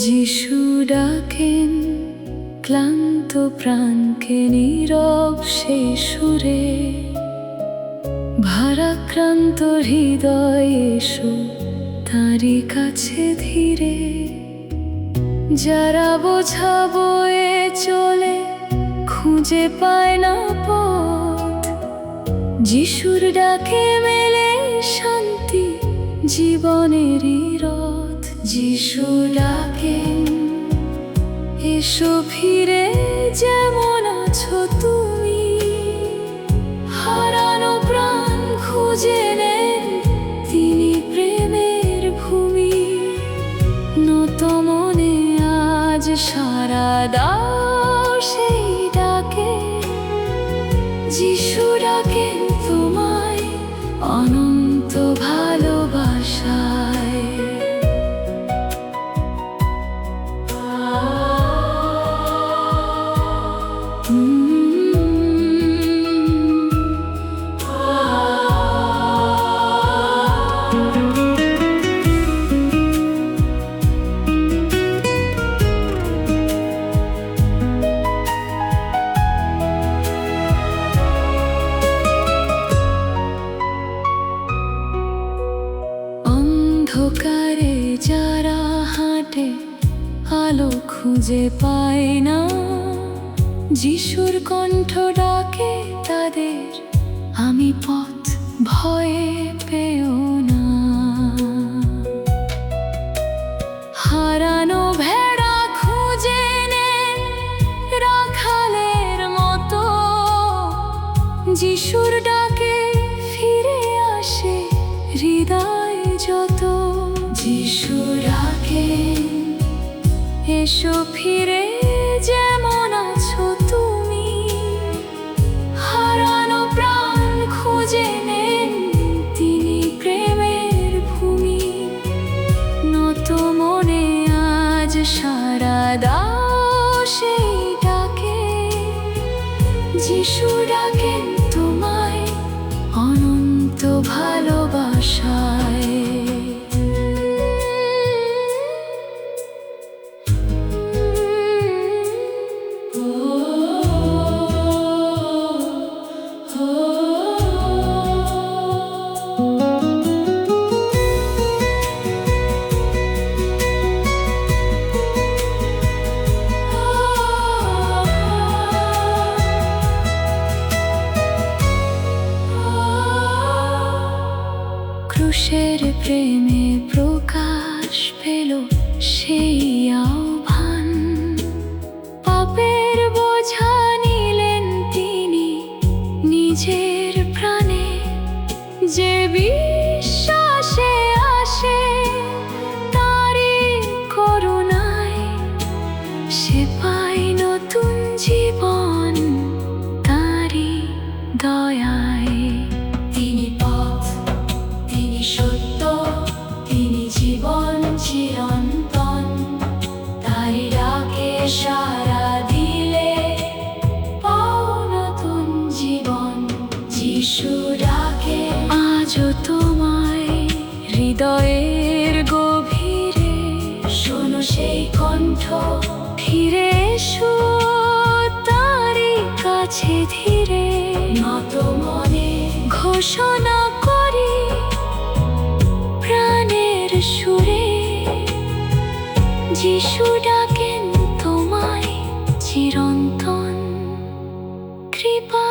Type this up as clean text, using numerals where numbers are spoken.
যিশু ডাকেন ক্লান্ত প্রাণকে নীরব সেই সুরে, ভারাক্রান্ত হৃদয় এসো তাঁরই কাছে ধীরে। যারা বোঝা বয়ে চলে খুঁজে পায় না পথ, যিশুর ডাকে মেলে শান্তি জীবনেরই রথ। যিশু ডাকেন এসো ফিরে যেমন আছো তুমি, হারানো প্রাণ খুঁজে নেন তিনি প্রেমের ভূমি। নত মনে আজ সাড়া দাও সেই ডাকে, যিশু ডাকেন তোমায় অনন্ত ভালোবাসায়। অন্ধকারে যারা হাঁটে আলো খুঁজে পায় না, যিশুর কণ্ঠ ডাকে তাদের আমি পথ ভয়ে পেও না। হারানো ভেড়া খুঁজে নেন রাখালের মতো, যিশুর ডাকে ফিরে আসে হৃদয় যত। যিশু ডাকেন এসো ফিরে যেমন আছো তুমি, হারানো প্রাণ খুঁজে নেন তিনি প্রেমের ভূমি। নত মনে আজ সাড়া দাও সেই ডাকে, যিশু ডাকেন তোমায় অনন্ত ভালোবাসায়। ক্রুশের প্রেমে প্রকাশ পেল সেই আহ্বান, পাপের বোঝা নিলেন তিনি নিজের প্রাণে। যে বিশ্বাসে আসে তাঁরই করুণায়, সে পায় নতুন জীবন তাঁরই দয়ায়। তিনি পথ, তিনি সত্য, তিনি জীবন চিরন্তন, তাঁরই ডাকে সাড়া দিলে পাও নতুন জীবন। যিশু ডাকে আজও তোমায় হৃদয়ের গভীরে, শোনো সেই কণ্ঠ ফিরে এসো তাঁরই কাছে ধীরে। নত মনে ঘোষণা করি প্রাণের সুরে, যিশু ডাকেন তোমায় চিরন্তন কৃপা।